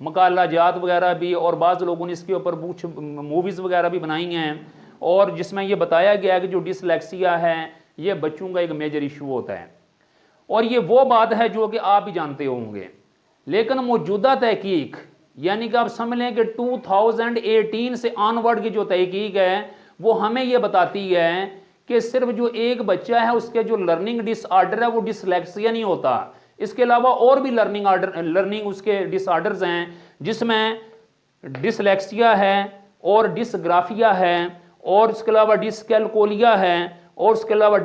مقالہ جات وغیرہ بھی، اور بعض لوگوں نے اس کے اوپر کچھ موویز وغیرہ بھی بنائی ہیں، اور جس میں یہ بتایا گیا ہے کہ جو ڈسلیکسیا ہے یہ بچوں کا ایک میجر ایشو ہوتا ہے، اور یہ وہ بات ہے جو کہ آپ بھی جانتے ہوں گے۔ لیکن موجودہ تحقیق یعنی کہ آپ سمجھ لیں کہ 2018 سے آن ورڈ کی جو تحقیق ہے وہ ہمیں یہ بتاتی ہے کہ صرف جو ایک بچہ ہے اس کے جو لرننگ ڈس آرڈر ہے وہ ڈسلیکسیا نہیں ہوتا، اس کے علاوہ اور بھی لرننگ اس کے ڈس آرڈرز ہیں، جس میں ڈسلیکسیا ہے اور ڈسگرافیا ہے اور اس کے علاوہ ڈسکیلکولیا ہے اور اس کے علاوہ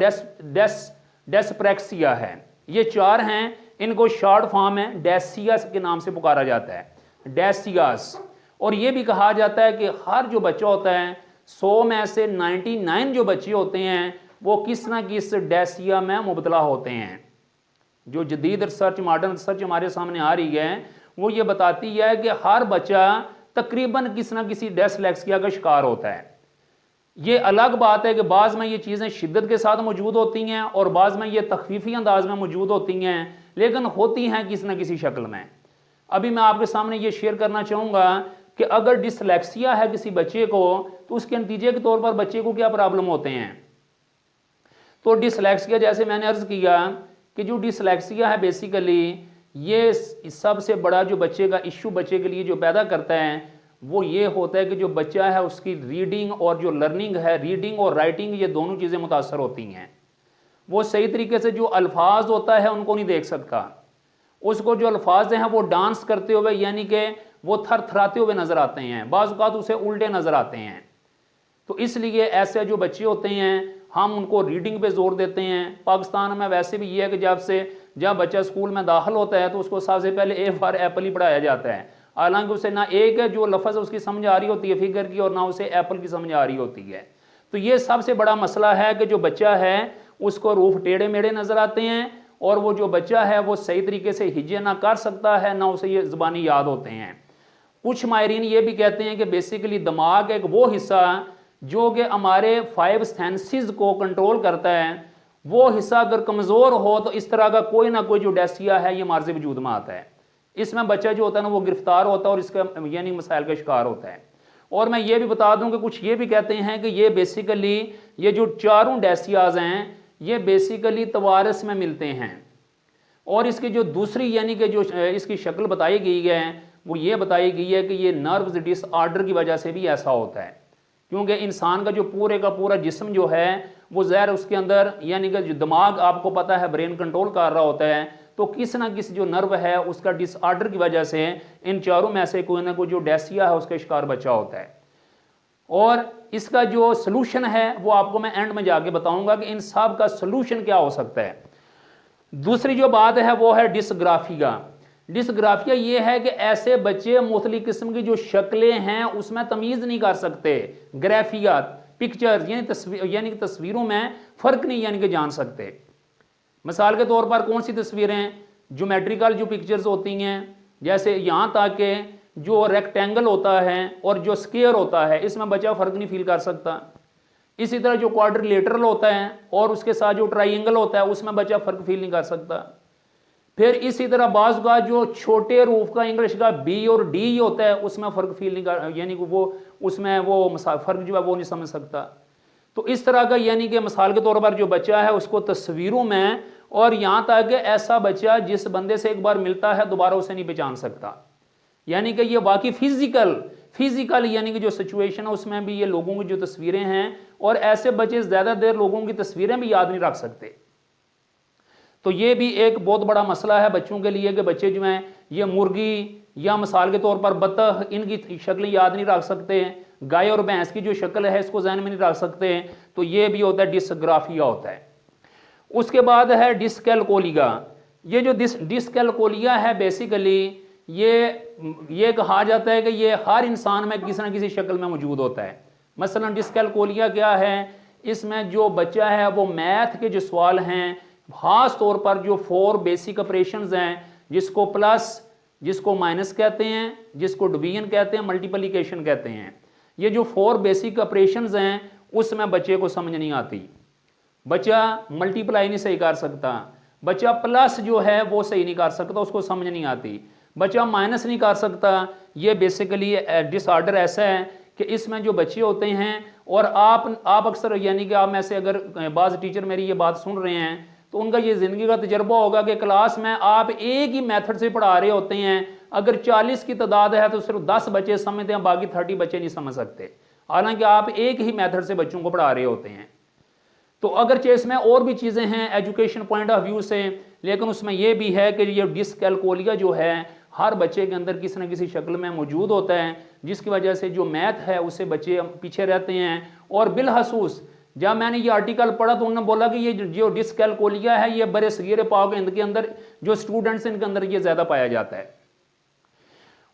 ڈیسپریکسیا ہے۔ یہ 4 ہیں، ان کو شارٹ فارم ہے ڈیسیاس کے نام سے پکارا جاتا ہے، ڈیسیاس۔ اور یہ بھی کہا جاتا ہے کہ ہر جو بچہ ہوتا ہے 100 میں سے 99 جو بچے ہوتے ہیں وہ کس نہ کس ڈیسیا میں مبتلا ہوتے ہیں۔ جو جدید ریسرچ، ماڈرن ریسرچ ہمارے سامنے آ رہی ہے وہ یہ بتاتی ہے کہ ہر بچہ تقریباً کسی نہ کسی ڈیسلیکسیا کا شکار ہوتا ہے۔ یہ الگ بات ہے کہ بعض میں یہ چیزیں شدت کے ساتھ موجود ہوتی ہیں اور بعض میں یہ تخفیفی انداز میں موجود ہوتی ہیں، لیکن ہوتی ہیں کسی نہ کسی شکل میں۔ ابھی میں آپ کے سامنے یہ شیئر کرنا چاہوں گا کہ اگر ڈسلیکسیا ہے کسی بچے کو تو اس کے نتیجے کے طور پر بچے کو کیا پرابلم ہوتے ہیں۔ تو ڈسلیکسیا جیسے میں نے عرض کیا کہ جو ڈسلیکسیا ہے بیسیکلی یہ سب سے بڑا جو بچے کا ایشو بچے کے لیے جو پیدا کرتا ہے وہ یہ ہوتا ہے کہ جو بچہ ہے اس کی ریڈنگ اور جو لرننگ ہے، ریڈنگ اور رائٹنگ یہ دونوں چیزیں متاثر ہوتی ہیں۔ وہ صحیح طریقے سے جو الفاظ ہوتا ہے ان کو نہیں دیکھ سکتا، اس کو جو الفاظ ہیں وہ ڈانس کرتے ہوئے یعنی کہ وہ تھر تھراتے ہوئے نظر آتے ہیں، بعض اوقات اسے الٹے نظر آتے ہیں۔ تو اس لیے ایسے جو بچے ہوتے ہیں ہم ان کو ریڈنگ پہ زور دیتے ہیں۔ پاکستان میں ویسے بھی یہ ہے کہ جب بچہ اسکول میں داخل ہوتا ہے تو اس کو سب سے پہلے اے فار ایپل ہی پڑھایا جاتا ہے، حالانکہ اسے نہ ایک ہے جو لفظ اس کی سمجھ آ رہی ہوتی ہے فگر کی اور نہ اسے ایپل کی سمجھ آ رہی ہوتی ہے۔ تو یہ سب سے بڑا مسئلہ ہے کہ جو بچہ ہے اس کو حروف ٹیڑھے میڑھے نظر آتے ہیں، اور وہ جو بچہ ہے وہ صحیح طریقے سے ہجے نہ کر سکتا ہے نہ اسے یہ زبانی یاد ہوتے ہیں۔ کچھ ماہرین یہ بھی کہتے ہیں کہ بیسیکلی دماغ ایک وہ حصہ جو کہ ہمارے 5 سینسز کو کنٹرول کرتا ہے، وہ حصہ اگر کمزور ہو تو اس طرح کا کوئی نہ کوئی جو ڈیسیا ہے یہ مارز وجود میں آتا ہے۔ اس میں بچہ جو ہوتا ہے نا وہ گرفتار ہوتا ہے اور اس کا یعنی مسائل کا شکار ہوتا ہے۔ اور میں یہ بھی بتا دوں کہ کچھ یہ بھی کہتے ہیں کہ یہ بیسیکلی یہ جو 4 ڈیسیاز ہیں یہ بیسیکلی توارث میں ملتے ہیں، اور اس کی جو دوسری یعنی کہ جو اس کی شکل بتائی گئی ہے وہ یہ بتائی گئی ہے کہ یہ نروز ڈس آرڈر کی وجہ سے بھی ایسا ہوتا ہے، کیونکہ انسان کا جو پورے کا پورا جسم جو ہے وہ ظاہر اس کے اندر یعنی کہ جو دماغ آپ کو پتہ ہے برین کنٹرول کر رہا ہوتا ہے، تو کس نہ کس جو نرو ہے اس کا ڈس آرڈر کی وجہ سے ان 4 میں سے کوئی نہ کوئی جو ڈیسیا ہے اس کا شکار بچہ ہوتا ہے۔ اور اس کا جو سلوشن ہے وہ آپ کو میں اینڈ میں جا کے بتاؤں گا کہ ان سب کا سلوشن کیا ہو سکتا ہے۔ دوسری جو بات ہے وہ ہے ڈسگرافیا۔ ڈسگرافیا یہ ہے کہ ایسے بچے مختلف قسم کی جو شکلیں ہیں اس میں تمیز نہیں کر سکتے، گرافیات پکچرز یعنی کہ تصویروں میں فرق نہیں یعنی کہ جان سکتے۔ مثال کے طور پر کون سی تصویریں، جیومیٹریکل جو پکچرز ہوتی ہیں، جیسے یہاں تک کہ جو ریکٹینگل ہوتا ہے اور جو سکیئر ہوتا ہے اس میں بچہ فرق نہیں فیل کر سکتا۔ اسی طرح جو کوادریلیٹرل ہوتا ہے اور اس کے ساتھ جو ٹرائی اینگل ہوتا ہے اس میں بچہ فرق فیل نہیں کر سکتا۔ پھر اسی طرح بعض کا جو چھوٹے حروف کا انگلش کا بی اور ڈی ہوتا ہے اس میں فرق فیل نہیں کر یعنی کہ وہ اس میں وہ فرق جو ہے وہ نہیں سمجھ سکتا۔ تو اس طرح کا یعنی کہ مثال کے طور پر جو بچہ ہے اس کو تصویروں میں، اور یہاں تک کہ ایسا بچہ جس بندے سے ایک بار ملتا ہے دوبارہ اسے نہیں پہچان سکتا، یعنی کہ یہ واقعی فزیکل یعنی کہ جو سچویشن ہے اس میں بھی یہ لوگوں کی جو تصویریں ہیں، اور ایسے بچے زیادہ دیر لوگوں کی تصویریں بھی یاد نہیں رکھ سکتے۔ تو یہ بھی ایک بہت بڑا مسئلہ ہے بچوں کے لیے کہ بچے جو ہیں یہ مرغی یا مثال کے طور پر بطخ ان کی شکلیں یاد نہیں رکھ سکتے، گائے اور بھینس کی جو شکل ہے اس کو ذہن میں نہیں رکھ سکتے، تو یہ بھی ہوتا ہے ڈسگرافیا ہوتا ہے۔ اس کے بعد ہے ڈسکیلکولیا۔ یہ جو ڈسکیلکولیا ہے بیسیکلی یہ کہا جاتا ہے کہ یہ ہر انسان میں کسی نہ کسی شکل میں موجود ہوتا ہے۔ مثلا ڈسکیلکولیا کیا ہے، اس میں جو بچہ ہے وہ میتھ کے جو سوال ہیں خاص طور پر جو 4 بیسک آپریشنز ہیں، جس کو پلس، جس کو مائنس کہتے ہیں، جس کو ڈویژن کہتے ہیں، ملٹیپلیکیشن کہتے ہیں، یہ جو 4 بیسک آپریشنز ہیں اس میں بچے کو سمجھ نہیں آتی۔ بچہ ملٹیپلائی نہیں صحیح کر سکتا، بچہ پلس جو ہے وہ صحیح نہیں کر سکتا، اس کو سمجھ نہیں آتی۔ بچہ مائنس نہیں کر سکتا. یہ بیسیکلی ڈس آرڈر ایسا ہے کہ اس میں جو بچے ہوتے ہیں، اور آپ اکثر یعنی کہ آپ میں سے اگر بعض ٹیچر میری یہ بات سن رہے ہیں تو ان کا یہ زندگی کا تجربہ ہوگا کہ کلاس میں آپ ایک ہی میتھڈ سے پڑھا رہے ہوتے ہیں، اگر 40 کی تعداد ہے تو صرف 10 بچے سمجھتے ہیں، باقی 30 بچے نہیں سمجھ سکتے، حالانکہ آپ ایک ہی میتھڈ سے بچوں کو پڑھا رہے ہوتے ہیں. تو اگرچہ اس میں اور بھی چیزیں ہیں ایجوکیشن پوائنٹ آف ویو سے، لیکن اس میں یہ بھی ہے کہ یہ ڈسکیلکولیا جو ہے ہر بچے کے اندر کسی نہ کسی شکل میں موجود ہوتا ہے، جس کی وجہ سے جو میتھ ہے اس سے بچے پیچھے رہتے ہیں. اور بالخصوص جب میں نے یہ آرٹیکل پڑھا تو انہوں نے بولا کہ یہ جو ڈسکیلکولیا ہے یہ برے صغیر پاک ہند کے اندر جو سٹوڈنٹس ان کے اندر یہ زیادہ پایا جاتا ہے.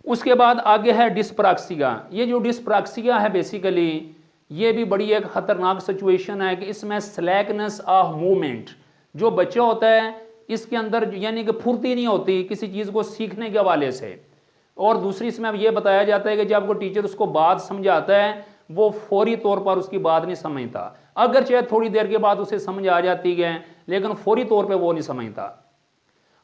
اس کے بعد آگے ہے ڈسپراکسیا. یہ جو ڈسپراکسیا ہے بیسیکلی یہ بھی بڑی ایک خطرناک سچویشن ہے کہ اس میں سلیکنس آف موومنٹ، جو بچہ ہوتا ہے اس کے اندر یعنی کہ پھرتی نہیں ہوتی کسی چیز کو سیکھنے کے حوالے سے. اور دوسری اس میں یہ بتایا جاتا ہے کہ جب کوئی ٹیچر اس کو بات سمجھاتا ہے وہ فوری طور پر اس کی بات نہیں سمجھتا، اگرچہ تھوڑی دیر کے بعد اسے سمجھ آ جاتی ہے لیکن فوری طور پہ وہ نہیں سمجھتا.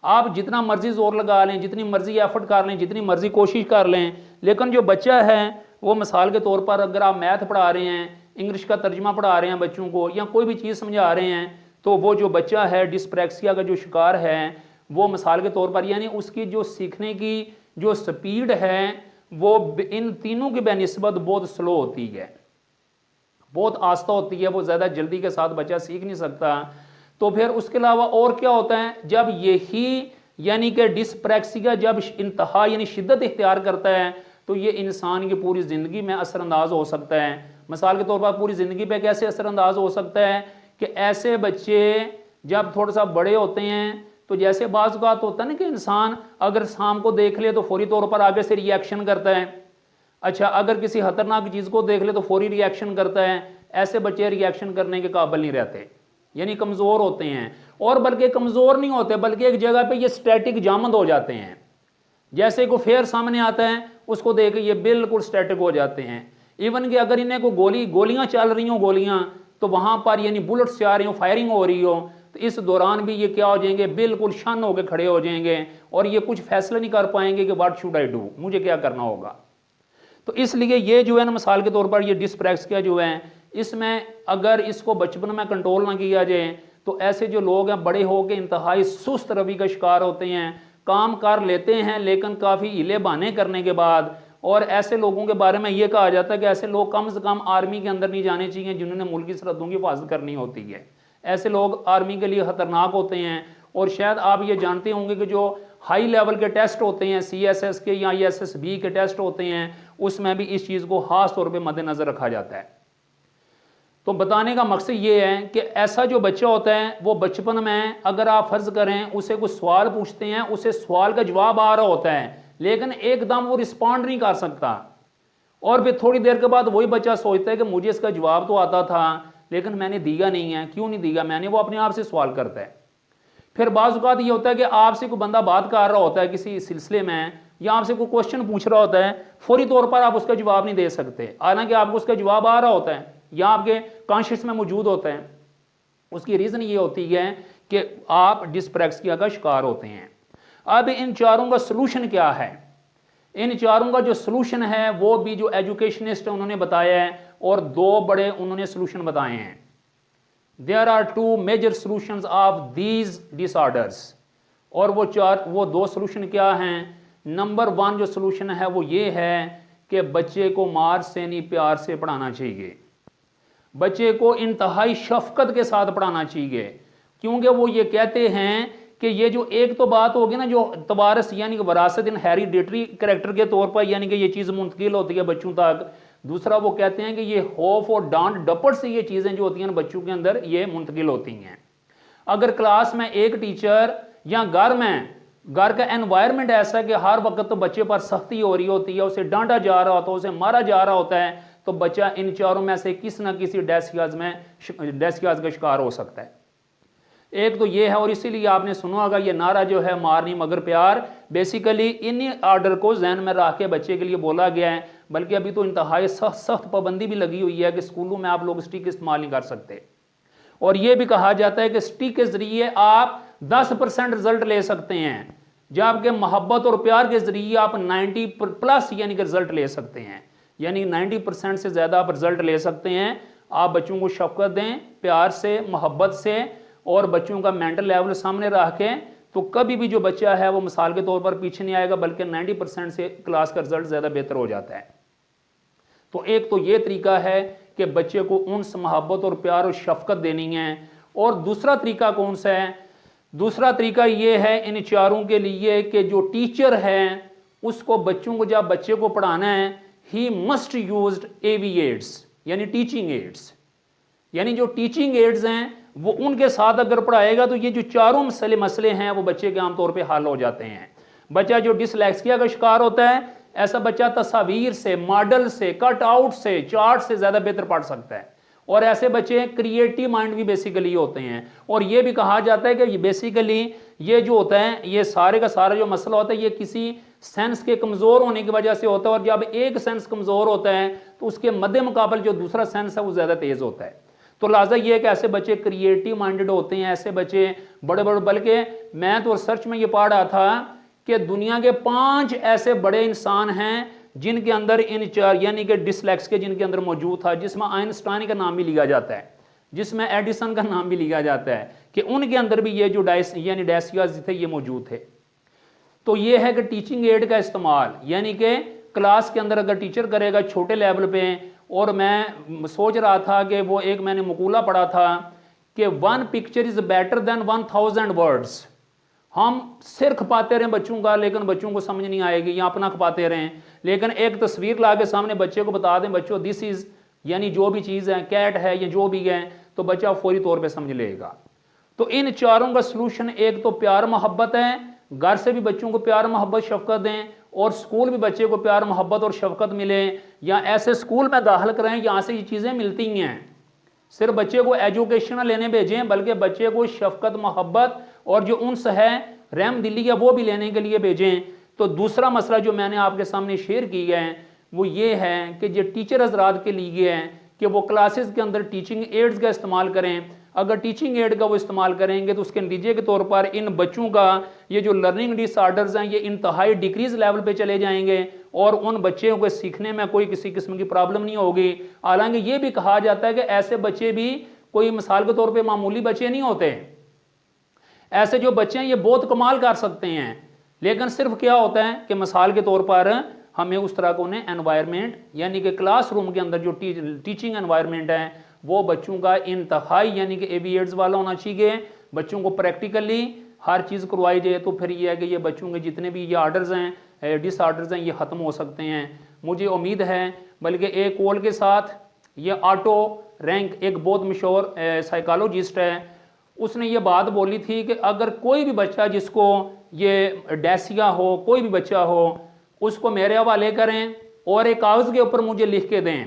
آپ جتنا مرضی زور لگا لیں، جتنی مرضی ایفرٹ کر لیں، جتنی مرضی کوشش کر لیں، لیکن جو بچہ ہے وہ مثال کے طور پر اگر آپ میتھ پڑھا رہے ہیں، انگلش کا ترجمہ پڑھا رہے ہیں بچوں کو، یا کوئی بھی چیز سمجھا رہے ہیں، تو وہ جو بچہ ہے ڈسپریکسیا کا جو شکار ہے وہ مثال کے طور پر یعنی اس کی جو سیکھنے کی جو سپیڈ ہے وہ ان تینوں کی بہ نسبت بہت سلو ہوتی ہے، بہت آہستہ ہوتی ہے، وہ زیادہ جلدی کے ساتھ بچہ سیکھ نہیں سکتا. تو پھر اس کے علاوہ اور کیا ہوتا ہے جب یہی یعنی کہ ڈسپریکسیا جب انتہا یعنی شدت اختیار کرتا ہے تو یہ انسان کی پوری زندگی میں اثر انداز ہو سکتا ہے. مثال کے طور پر پوری زندگی پہ کیسے اثر انداز ہو سکتا ہے کہ ایسے بچے جب تھوڑا سا بڑے ہوتے ہیں تو جیسے بعض اوقات ہوتا ہے نا کہ انسان اگر شام کو دیکھ لے تو فوری طور پر آگے سے ری ایکشن کرتا ہے. اچھا اگر کسی خطرناک چیز کو دیکھ لے تو فوری ری ایکشن کرتا ہے. ایسے بچے ری ایکشن کرنے کے قابل نہیں رہتے، یعنی کمزور ہوتے ہیں. اور بلکہ کمزور نہیں ہوتے بلکہ ایک جگہ پہ یہ سٹیٹک جامد ہو جاتے ہیں. جیسے کوئی فیئر سامنے آتا ہے اس کو دیکھ کے یہ بالکل سٹیٹک ہو جاتے ہیں. ایون کہ اگر انہیں کوئی گولیاں چل رہی ہوں گولیاں تو وہاں پر یعنی بلٹس جا رہی ہوں، فائرنگ ہو رہی ہو، تو اس دوران بھی یہ کیا ہو جائیں گے، بالکل شن ہو کے کھڑے ہو جائیں گے اور یہ کچھ فیصلہ نہیں کر پائیں گے کہ واٹ شوڈ آئی ڈو، مجھے کیا کرنا ہوگا. تو اس لیے یہ جو ہے نا مثال کے طور پر یہ ڈسپریکسیا جو ہے اس میں اگر اس کو بچپن میں کنٹرول نہ کیا جائے تو ایسے جو لوگ ہیں بڑے ہو کے انتہائی سست روی کا شکار ہوتے ہیں، کام کر لیتے ہیں لیکن کافی ہیلے بہانے کرنے کے بعد. اور ایسے لوگوں کے بارے میں یہ کہا جاتا ہے کہ ایسے لوگ کم سے کم آرمی کے اندر نہیں جانے چاہیے جنہوں نے ملکی سرحدوں کی حفاظت کرنی ہوتی ہے. ایسے لوگ آرمی کے لیے خطرناک ہوتے ہیں. اور شاید آپ یہ جانتے ہوں گے کہ جو ہائی لیول کے ٹیسٹ ہوتے ہیں CSS کے یا SSB کے ٹیسٹ ہوتے ہیں اس میں بھی اس چیز کو خاص طور پہ مد نظر رکھا جاتا ہے. تو بتانے کا مقصد یہ ہے کہ ایسا جو بچہ ہوتا ہے وہ بچپن میں اگر آپ فرض کریں اسے کوئی سوال پوچھتے ہیں، اسے سوال کا جواب آ رہا ہوتا ہے لیکن ایک دم وہ رسپونڈ نہیں کر سکتا، اور پھر تھوڑی دیر کے بعد وہی بچہ سوچتا ہے کہ مجھے اس کا جواب تو آتا تھا لیکن میں نے دیا نہیں ہے، کیوں نہیں دیا میں نے، وہ اپنے آپ سے سوال کرتا ہے. پھر بعض اوقات یہ ہوتا ہے کہ آپ سے کوئی بندہ بات کر رہا ہوتا ہے کسی سلسلے میں یا آپ سے کوئی کوشچن پوچھ رہا ہوتا ہے، فوری طور پر آپ اس کا جواب نہیں دے سکتے حالانکہ آپ کو اس کا جواب آ رہا ہوتا ہے یا آپ کے کانشیس میں موجود ہوتا ہے. اس کی ریزن یہ ہوتی ہے کہ آپ ڈسپریکسیا کا شکار ہوتے ہیں. اب ان چاروں کا سلوشن کیا ہے؟ ان چاروں کا جو سلوشن ہے وہ بھی جو ایجوکیشنسٹ انہوں نے بتایا ہے اور دو بڑے انہوں نے سلوشن بتائے ہیں. There are two major solutions of these disorders. اور وہ دو سلوشن کیا ہیں؟ نمبر 1 جو سلوشن ہے وہ یہ ہے کہ بچے کو مار سے نہیں پیار سے پڑھانا چاہیے، بچے کو انتہائی شفقت کے ساتھ پڑھانا چاہیے. کیونکہ وہ یہ کہتے ہیں کہ یہ جو ایک تو بات ہوگی نا جو توارث یعنی کہ وراثت ہیریڈیٹری کریکٹر کے طور پر یعنی کہ یہ چیز منتقل ہوتی ہے بچوں تک. دوسرا وہ کہتے ہیں کہ یہ خوف اور ڈانٹ ڈپٹ سے یہ چیزیں جو ہوتی ہیں بچوں کے اندر یہ منتقل ہوتی ہیں. اگر کلاس میں ایک ٹیچر یا گھر کا انوائرمنٹ ایسا ہے کہ ہر وقت تو بچے پر سختی ہو رہی ہوتی ہے، اسے ڈانٹا جا رہا ہوتا ہے، اسے مارا جا رہا ہوتا ہے، تو بچہ ان چاروں میں سے کسی نہ کسی ڈیسکیاز کا شکار ہو سکتا ہے. ایک تو یہ ہے، اور اسی لیے آپ نے سنا ہوگا یہ نعرہ جو ہے مار نہیں مگر پیار، بیسیکلی انہی آرڈر کو ذہن میں رکھ کے بچے کے لیے بولا گیا ہے. بلکہ ابھی تو انتہائی سخت پابندی بھی لگی ہوئی ہے کہ اسکولوں میں آپ لوگ سٹک استعمال نہیں کر سکتے. اور یہ بھی کہا جاتا ہے کہ سٹک کے ذریعے آپ 10% رزلٹ لے سکتے ہیں جبکہ محبت اور پیار کے ذریعے آپ 90+ یعنی کہ رزلٹ لے سکتے ہیں، یعنی 90% سے زیادہ آپ رزلٹ لے سکتے ہیں۔ آپ بچوں کو شفقت دیں، پیار سے، محبت سے، اور بچوں کا مینٹل لیول سامنے رکھ کے، تو کبھی بھی جو بچہ ہے وہ مثال کے طور پر پیچھے نہیں آئے گا، بلکہ 90% سے کلاس کا رزلٹ زیادہ بہتر ہو جاتا ہے۔ تو ایک تو یہ طریقہ ہے کہ بچے کو انس، محبت اور پیار اور شفقت دینی ہے۔ اور دوسرا طریقہ کون سا ہے؟ دوسرا طریقہ یہ ہے ان چاروں کے لیے کہ جو ٹیچر ہے اس کو بچوں کو، جب بچے کو پڑھانا ہے، he must used AV aids یعنی ٹیچنگ ایڈس، یعنی جو ٹیچنگ ایڈز ہیں وہ ان کے ساتھ اگر پڑھائے گا تو یہ جو چاروں مسئلے ہیں وہ بچے کے عام طور پہ حل ہو جاتے ہیں۔ بچہ جو ڈسلیکسیا کا شکار ہوتا ہے، ایسا بچہ تصاویر سے، ماڈل سے، کٹ آؤٹ سے، چارٹ سے زیادہ بہتر پڑھ سکتا ہے۔ اور ایسے بچے کریٹیو مائنڈ بھی بیسیکلی ہوتے ہیں، اور یہ بھی کہا جاتا ہے کہ یہ بیسیکلی یہ جو ہوتا ہے، یہ سارے کا سارا جو مسئلہ ہوتا ہے یہ کسی سینس کے کمزور ہونے کی وجہ سے ہوتا ہے، اور جب ایک سینس کمزور ہوتا ہے تو اس کے مد مقابل جو دوسرا سینس ہے وہ زیادہ تیز ہوتا ہے۔ تو لہٰذا یہ ہے کہ ایسے بچے کریٹیو مائنڈڈ ہوتے ہیں، ایسے بچے بڑے بلکہ میں تو ریسرچ میں یہ پڑھ رہا تھا کہ دنیا کے 5 ایسے بڑے انسان ہیں جن کے اندر ان چار یعنی کہ ڈسلیکس کے جن کے اندر موجود تھا، جس میں آئنسٹائن کا نام بھی لیا جاتا ہے، جس میں ایڈیسن کا نام بھی لیا جاتا ہے، کہ ان کے اندر بھی یہ جو یعنی ڈیسیاز تھے یہ موجود تھے۔ تو یہ ہے کہ ٹیچنگ ایڈ کا استعمال، یعنی کہ کلاس کے اندر اگر ٹیچر کرے گا چھوٹے لیول پہ، اور میں سوچ رہا تھا کہ وہ ایک میں نے مقولہ پڑھا تھا کہ 1 picture is better than 1000 words۔ ہم سر کھپاتے رہیں بچوں کا لیکن بچوں کو سمجھ نہیں آئے گی، یا اپنا کھپاتے رہیں، لیکن ایک تصویر لا کے سامنے بچے کو بتا دیں بچوں دس از، یعنی جو بھی چیز ہے، کیٹ ہے یا جو بھی ہے، تو بچہ فوری طور پہ سمجھ لے گا۔ تو ان چاروں کا سلوشن ایک تو پیار محبت ہے، گھر سے بھی بچوں کو پیار محبت شفقت دیں، اور سکول بھی بچے کو پیار محبت اور شفقت ملے، یا ایسے سکول میں داخل کریں یہاں سے یہ چیزیں ملتی ہیں۔ صرف بچے کو ایجوکیشن لینے بھیجیں، بلکہ بچے کو شفقت، محبت اور جو انس ہے، رحم دلی ہے، وہ بھی لینے کے لیے بھیجیں۔ تو دوسرا مسئلہ جو میں نے آپ کے سامنے شیئر کیا ہے وہ یہ ہے کہ جو ٹیچر حضرات کے لیے ہے کہ وہ کلاسز کے اندر ٹیچنگ ایڈز کا استعمال کریں۔ اگر ٹیچنگ ایڈ کا وہ استعمال کریں گے تو اس کے نتیجے کے طور پر ان بچوں کا یہ جو لرننگ ڈس آرڈرز ہیں یہ انتہائی ڈیکریز لیول پہ چلے جائیں گے، اور ان بچوں کو سیکھنے میں کوئی کسی قسم کی پرابلم نہیں ہوگی۔ حالانکہ یہ بھی کہا جاتا ہے کہ ایسے بچے بھی کوئی مثال کے طور پہ معمولی بچے نہیں ہوتے، ایسے جو بچے ہیں یہ بہت کمال کر سکتے ہیں، لیکن صرف کیا ہوتا ہے کہ مثال کے طور پر ہمیں اس طرح کو انہیں انوائرمنٹ، یعنی کہ کلاس روم کے اندر جو ٹیچنگ انوائرمنٹ ہے وہ بچوں کا انتہائی یعنی کہ AV ایڈز والا ہونا چاہیے، بچوں کو پریکٹیکلی ہر چیز کروائی جائے، تو پھر یہ ہے کہ یہ بچوں کے جتنے بھی یہ آرڈرز ہیں، ڈس آرڈرز ہیں، یہ ختم ہو سکتے ہیں۔ مجھے امید ہے، بلکہ ایک کول کے ساتھ یہ آٹو رینک ایک بہت مشہور سائیکالوجسٹ ہے، اس نے یہ بات بولی تھی کہ اگر کوئی بھی بچہ جس کو یہ ڈیسیا ہو، کوئی بھی بچہ ہو، اس کو میرے حوالے کریں اور ایک کاغذ کے اوپر مجھے لکھ کے دیں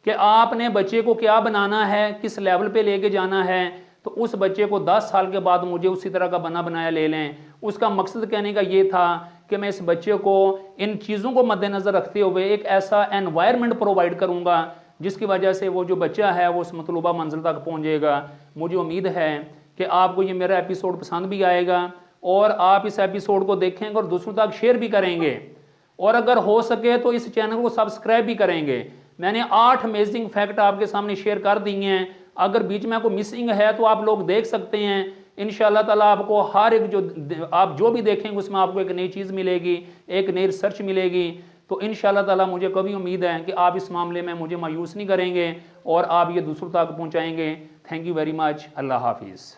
کہ آپ نے بچے کو کیا بنانا ہے، کس لیول پہ لے کے جانا ہے، تو اس بچے کو 10 سال کے بعد مجھے اسی طرح کا بنا بنایا لے لیں۔ اس کا مقصد کہنے کا یہ تھا کہ میں اس بچے کو ان چیزوں کو مد نظر رکھتے ہوئے ایک ایسا انوائرمنٹ پرووائڈ کروں گا جس کی وجہ سے وہ جو بچہ ہے وہ اس مطلوبہ منزل تک پہنچے گا۔ مجھے امید ہے کہ آپ کو یہ میرا ایپیسوڈ پسند بھی آئے گا، اور آپ اس ایپیسوڈ کو دیکھیں گے اور دوسروں تک شیئر بھی کریں گے، اور اگر ہو سکے تو اس چینل کو سبسکرائب بھی کریں گے۔ میں نے 8 امیزنگ فیکٹ آپ کے سامنے شیئر کر دیے ہیں، اگر بیچ میں کوئی مسنگ ہے تو آپ لوگ دیکھ سکتے ہیں۔ انشاءاللہ تعالیٰ آپ کو ہر ایک آپ جو بھی دیکھیں گے اس میں آپ کو ایک نئی چیز ملے گی، ایک نئی ریسرچ ملے گی۔ تو انشاءاللہ تعالیٰ مجھے کبھی امید ہے کہ آپ اس معاملے میں مجھے مایوس نہیں کریں گے اور آپ یہ دوسروں تک پہنچائیں گے۔ Thank you very much. اللہ حافظ۔